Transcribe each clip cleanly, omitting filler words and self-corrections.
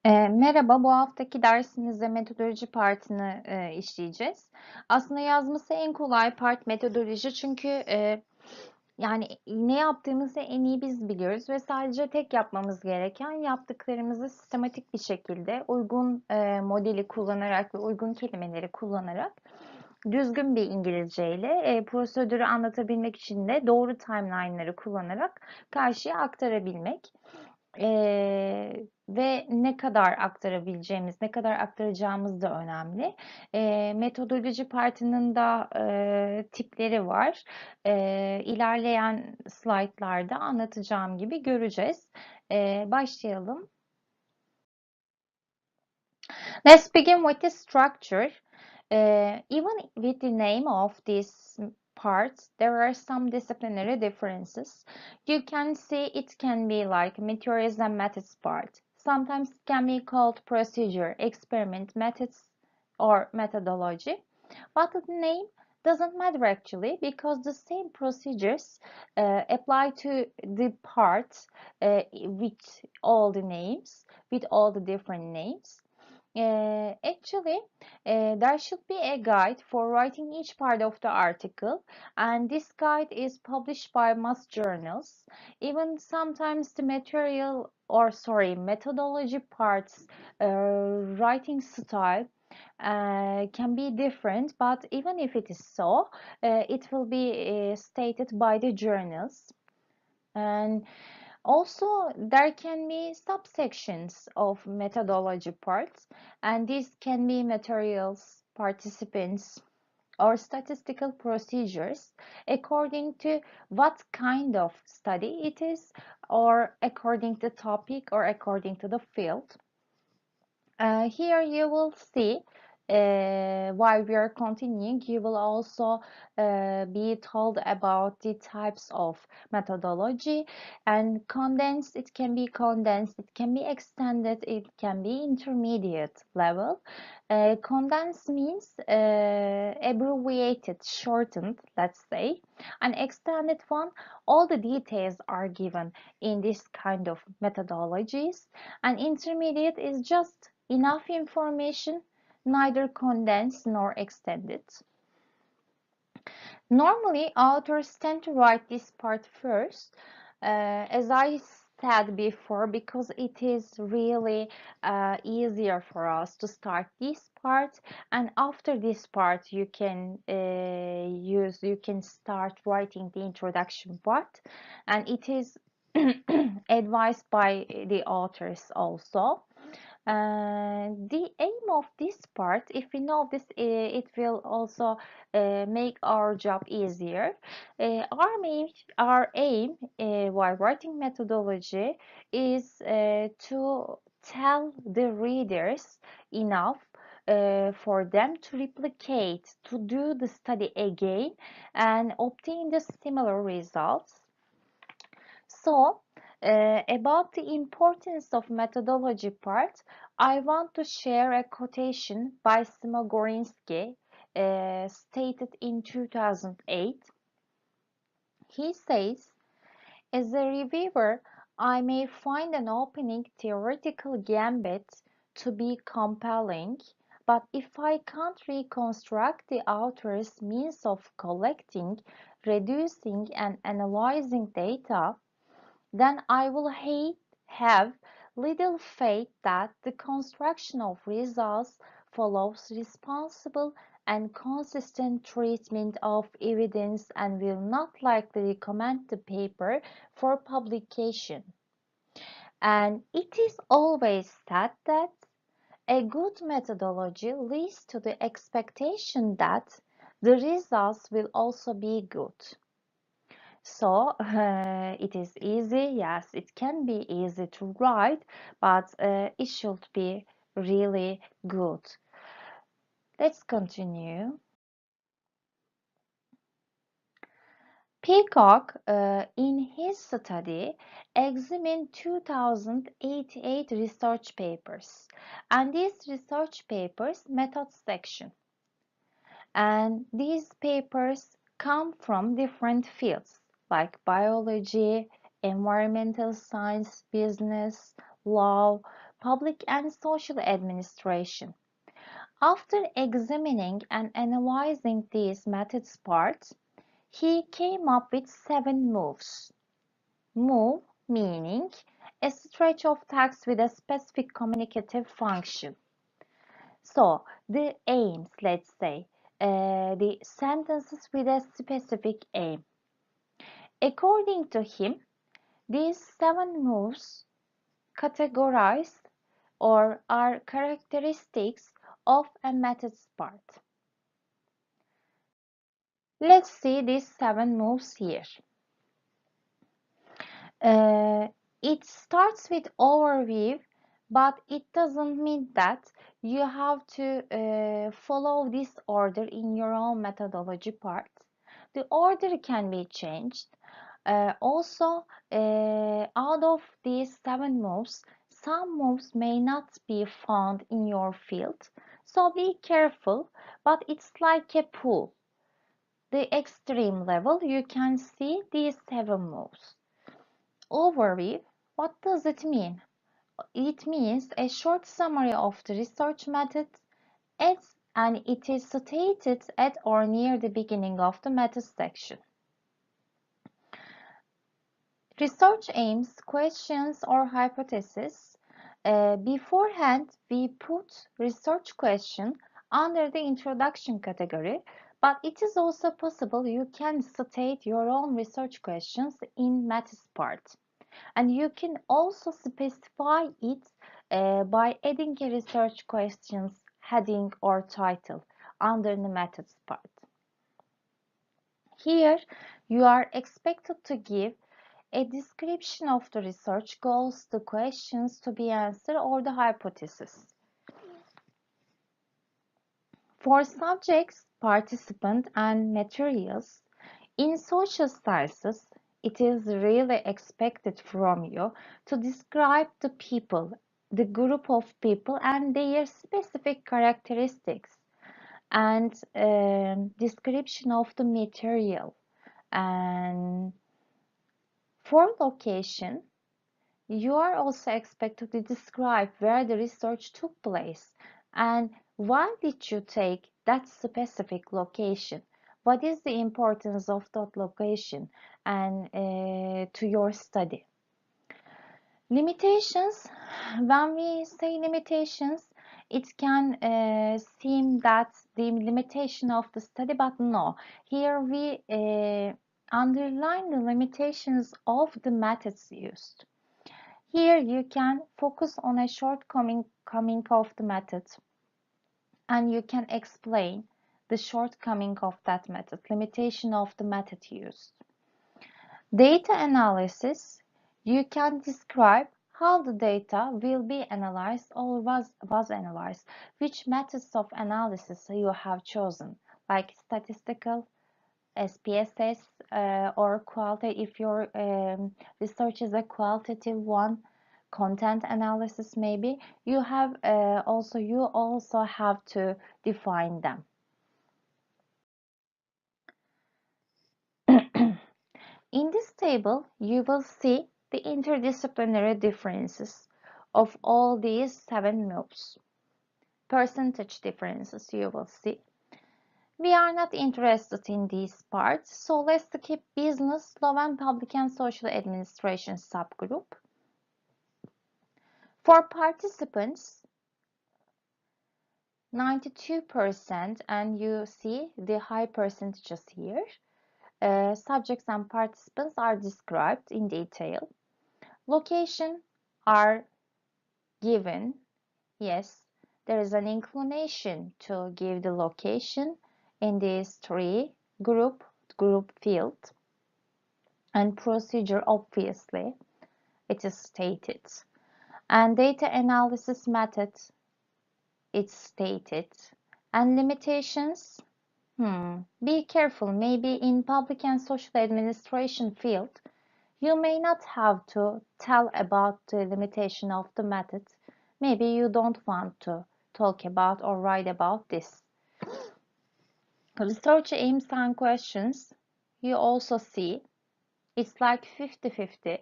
Merhaba, bu haftaki dersimizde metodoloji partını işleyeceğiz. Aslında yazması en kolay part metodoloji çünkü yani ne yaptığımızı en iyi biz biliyoruz ve sadece tek yapmamız gereken yaptıklarımızı sistematik bir şekilde uygun modeli kullanarak ve uygun kelimeleri kullanarak düzgün bir İngilizceyle prosedürü anlatabilmek için de doğru timeline'ları kullanarak karşıya aktarabilmek. Ve ne kadar aktarabileceğimiz, ne kadar aktaracağımız da önemli. Metodoloji partinin da tipleri var. İlerleyen slaytlarda anlatacağım gibi göreceğiz. Başlayalım. Let's begin with the structure. Even with the name of these parts, there are some disciplinary differences. You can see it can be like materials and methods part. Sometimes it can be called procedure, experiment, methods, or methodology. But the name doesn't matter actually because the same procedures apply to the parts with all the names, with all the different names. Actually, there should be a guide for writing each part of the article, and this guide is published by mass journals. Even sometimes the material or sorry, methodology parts, writing style can be different, but even if it is so, it will be stated by the journals. And also, there can be subsections of methodology parts, and these can be materials, participants, or statistical procedures according to what kind of study it is, or according to the topic, or according to the field. Here you will see while we are continuing, you will also be told about the types of methodology and condensed. It can be condensed, it can be extended, it can be intermediate level. Condensed means abbreviated, shortened, let's say. An extended one, all the details are given in this kind of methodologies. And intermediate is just enough information, neither condensed nor extended. Normally, authors tend to write this part first, as I said before, because it is really easier for us to start this part, and after this part, you can you can start writing the introduction part, and it is advised by the authors also. The aim of this part, if we know this, it will also make our job easier. Our aim while writing methodology is to tell the readers enough for them to replicate, to do the study again and obtain the similar results. So, about the importance of methodology part, I want to share a quotation by Smogorinsky, stated in 2008. He says, as a reviewer, I may find an opening theoretical gambit to be compelling, but if I can't reconstruct the author's means of collecting, reducing, and analyzing data, then I will have little faith that the construction of results follows responsible and consistent treatment of evidence and will not likely recommend the paper for publication. And it is always said that a good methodology leads to the expectation that the results will also be good. So it is easy, yes, it can be easy to write, but it should be really good. Let's continue. Peacock, in his study, examined 2088 research papers, and these research papers method section. And these papers come from different fields like biology, environmental science, business, law, Public and Social Administration. After examining and analyzing these methods parts, he came up with 7 moves. Move meaning a stretch of text with a specific communicative function. So the aims, let's say, the sentences with a specific aim. According to him, these 7 moves categorize or are characteristics of a method's part. Let's see these 7 moves here. It starts with overview, but it doesn't mean that you have to follow this order in your own methodology part. The order can be changed. Also, out of these 7 moves, some moves may not be found in your field, so be careful, but it's like a pool. The extreme level, you can see these 7 moves. Overview, what does it mean? It means a short summary of the research method and it is stated at or near the beginning of the method section. Research aims, questions or hypotheses. Beforehand, we put research question under the introduction category, but it is also possible you can state your own research questions in methods part. And you can also specify it by adding a research questions heading or title under the methods part. Here, you are expected to give a description of the research goals, the questions to be answered, or the hypothesis. For subjects, participant, and materials, in social sciences, it is really expected from you to describe the people, the group of people, and their specific characteristics, and description of the material. And for location, you are also expected to describe where the research took place and why did you take that specific location. What is the importance of that location and to your study? Limitations. When we say limitations, it can seem that the limitation of the study, but no. Here we underline the limitations of the methods used. Here you can focus on a shortcoming of the method and you can explain the shortcoming of that method, limitation of the method used. Data analysis, you can describe how the data will be analyzed or was analyzed, which methods of analysis you have chosen, like statistical, SPSS, or quality if your research is a qualitative one, content analysis maybe. You also have to define them. In this table, you will see the interdisciplinary differences of all these 7 moves. Percentage differences you will see. We are not interested in these parts, so let's keep business, law and public and social administration subgroup. For participants, 92%, and you see the high percentages here. Subjects and participants are described in detail. Location are given. Yes, there is an inclination to give the location in these 3 group field. And procedure, obviously, it is stated. And data analysis method, it's stated. And limitations, be careful, maybe in public and social administration field, you may not have to tell about the limitation of the method. Maybe you don't want to talk about or write about this. Research aims and questions, you also see, it's like 50-50.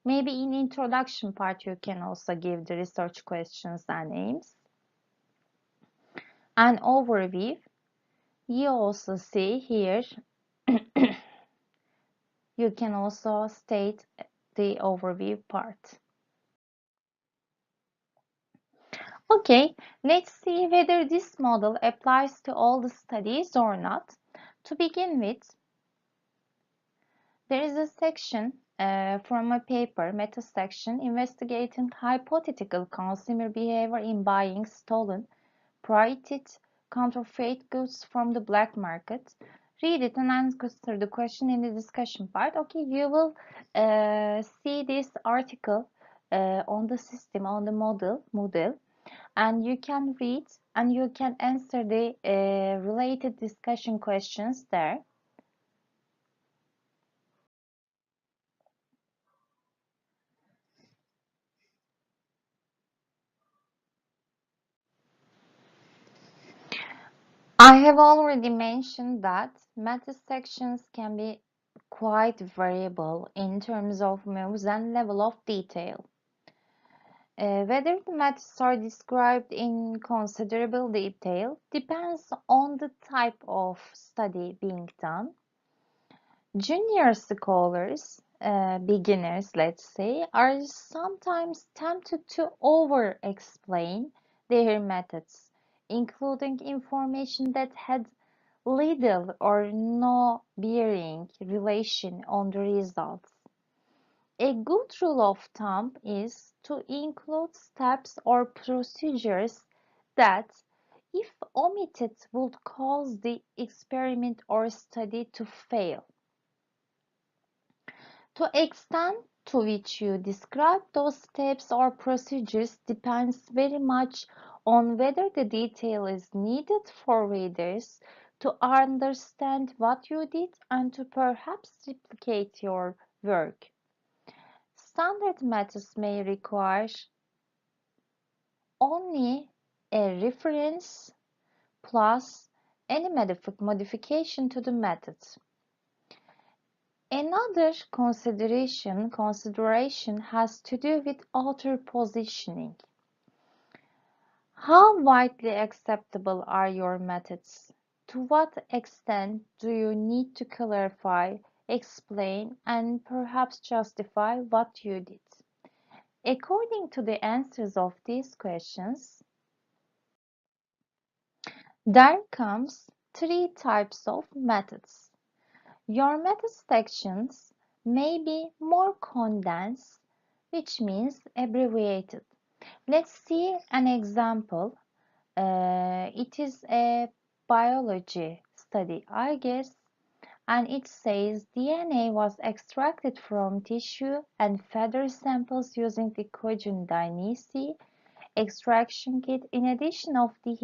Maybe in introduction part you can also give the research questions and aims. An overview. You also see here, you can also state the overview part. Okay, let's see whether this model applies to all the studies or not. To begin with, there is a section from a paper, meta section, investigating hypothetical consumer behavior in buying stolen, pirated, counterfeit goods from the black market. Read it and answer the question in the discussion part. Okay, you will see this article on the system, on the model, and you can read and you can answer the related discussion questions there. I have already mentioned that meta sections can be quite variable in terms of moves and level of detail. Whether the methods are described in considerable detail depends on the type of study being done. Junior scholars, beginners, let's say, are sometimes tempted to over-explain their methods, including information that had little or no bearing relation on the results. A good rule of thumb is to include steps or procedures that, if omitted, would cause the experiment or study to fail. The extent to which you describe those steps or procedures depends very much on whether the detail is needed for readers to understand what you did and to perhaps replicate your work. Standard methods may require only a reference plus any modification to the method. Another consideration has to do with author positioning. How widely acceptable are your methods? To what extent do you need to clarify, explain, and perhaps justify what you did? According to the answers of these questions, there comes three types of methods. Your method sections may be more condensed, which means abbreviated. Let's see an example. It is a biology study, I guess, and it says DNA was extracted from tissue and feather samples using the Koçman dynasty extraction kit. In addition of the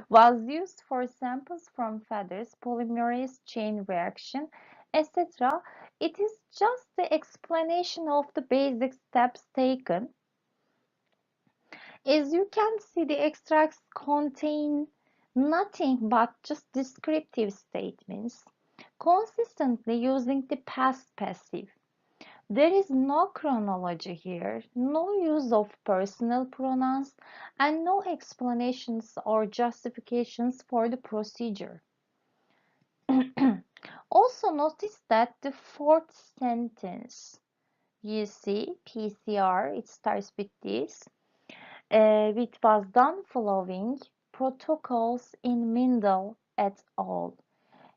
was used for samples from feathers, polymerase chain reaction, etc. It is just the explanation of the basic steps taken. As you can see, the extracts contain nothing but just descriptive statements, consistently using the past passive. There is no chronology here, no use of personal pronouns, and no explanations or justifications for the procedure. Also notice that the fourth sentence, you see, PCR, it starts with this. It was done following protocols in Mindel et al.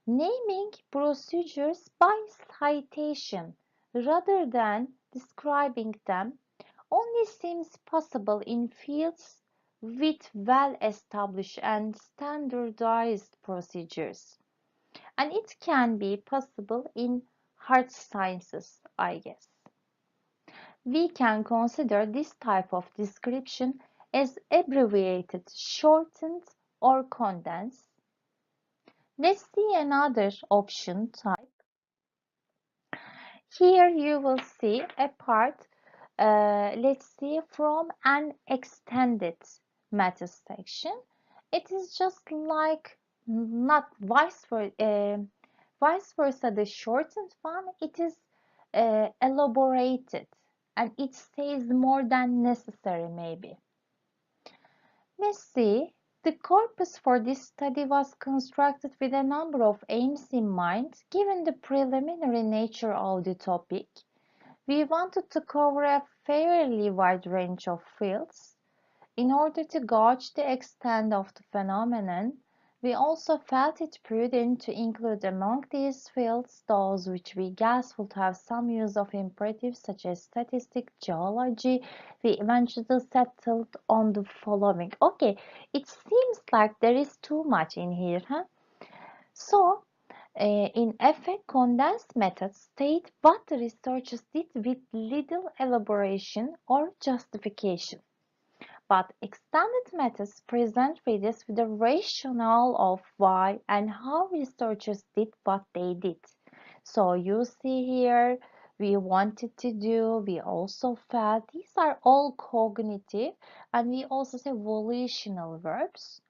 Naming procedures by citation rather than describing them only seems possible in fields with well-established and standardized procedures, and it can be possible in hard sciences, I guess. We can consider this type of description as abbreviated, shortened, or condensed. Let's see another option type. Here you will see a part, let's see, from an extended meta section. It is just like not vice versa. Vice versa, the shortened one, it is elaborated and it says more than necessary maybe. Let's see. The corpus for this study was constructed with a number of aims in mind. Given the preliminary nature of the topic, we wanted to cover a fairly wide range of fields. In order to gauge the extent of the phenomenon, we also felt it prudent to include among these fields those which we guess would have some use of imperatives such as statistics, geology. We eventually settled on the following. Okay, it seems like there is too much in here, huh? So, in effect, condensed methods state what the researchers did with little elaboration or justification. But extended methods present readers with a rationale of why and how researchers did what they did. So you see here, we wanted to do, we also felt, these are all cognitive, and we also say volitional verbs.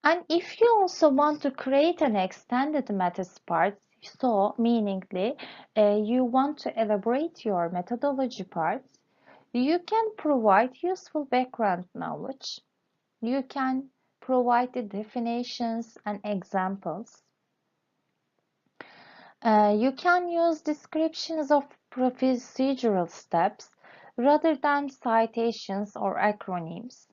And if you also want to create an extended methods part, so meaningly, you want to elaborate your methodology parts, you can provide useful background knowledge. You can provide the definitions and examples. You can use descriptions of procedural steps rather than citations or acronyms.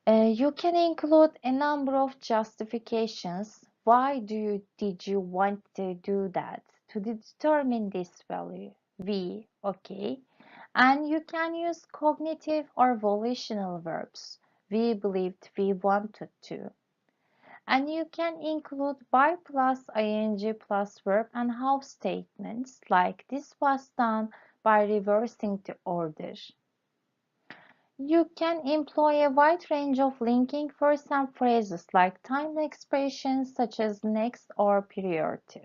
You can include a number of justifications. Why did you want to do that? To determine this value, V, okay. And you can use cognitive or volitional verbs. We believed, we wanted to. And you can include by plus ing plus verb and how statements like this was done by reversing the order. You can employ a wide range of linking verbs and phrases like timed expressions such as next or prior to.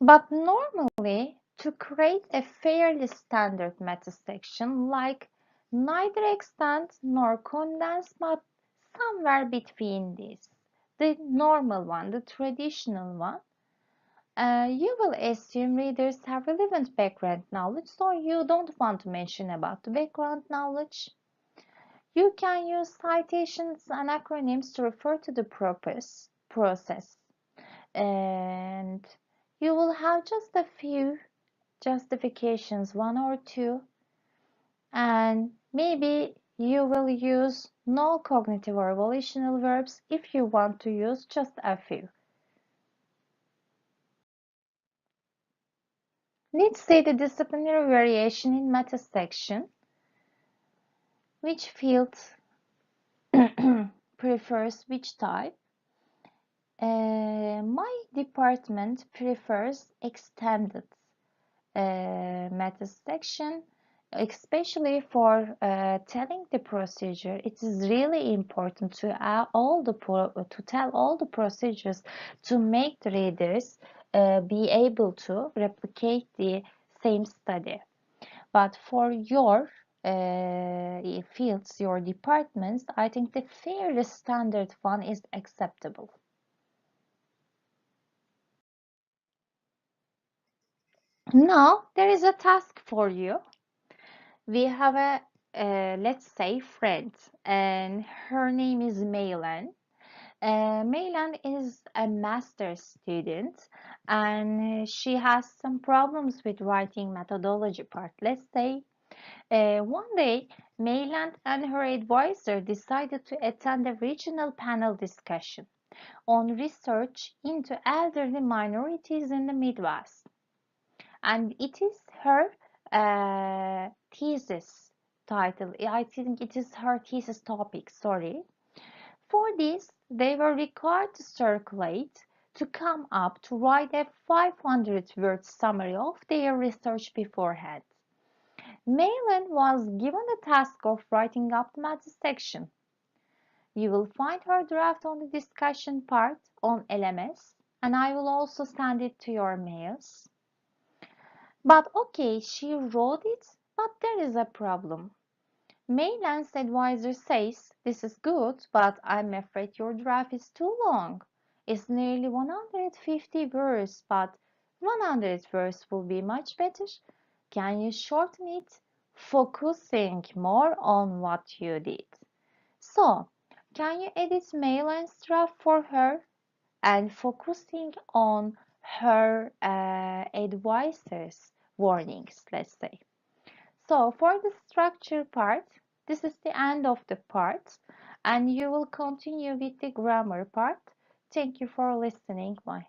But normally, to create a fairly standard meta section like neither extend nor condense but somewhere between these, the normal one, the traditional one, you will assume readers have relevant background knowledge, so you don't want to mention about the background knowledge. You can use citations and acronyms to refer to the process. And you will have just a few justifications, one or two, and maybe you will use no cognitive or volitional verbs if you want to use just a few. Let's say the disciplinary variation in meta section. Which field prefers which type? My department prefers extended meta section, especially for telling the procedure. It is really important to tell all the procedures to make the readers be able to replicate the same study. But for your fields, your departments, I think the fairly standard one is acceptable. Now, there is a task for you. We have a, let's say, friend, and her name is Maylan. Maylan is a master's student, and she has some problems with writing methodology part. Let's say one day, Mayland and her advisor decided to attend a regional panel discussion on research into elderly minorities in the Midwest. And it is her thesis title. I think it is her thesis topic, sorry. For this, they were required to circulate to come up to write a 500-word summary of their research beforehand. Malin was given the task of writing up the math section. You will find her draft on the discussion part on LMS, and I will also send it to your mails. But okay, she wrote it, but there is a problem. Mayland's advisor says, "This is good, but I'm afraid your draft is too long. It's nearly 150 words, but 100 words will be much better. Can you shorten it, focusing more on what you did?" So, can you edit Mayland's draft for her and focusing on her advisor's warnings, let's say? So for the structure part, this is the end of the part, and you will continue with the grammar part. Thank you for listening. Bye.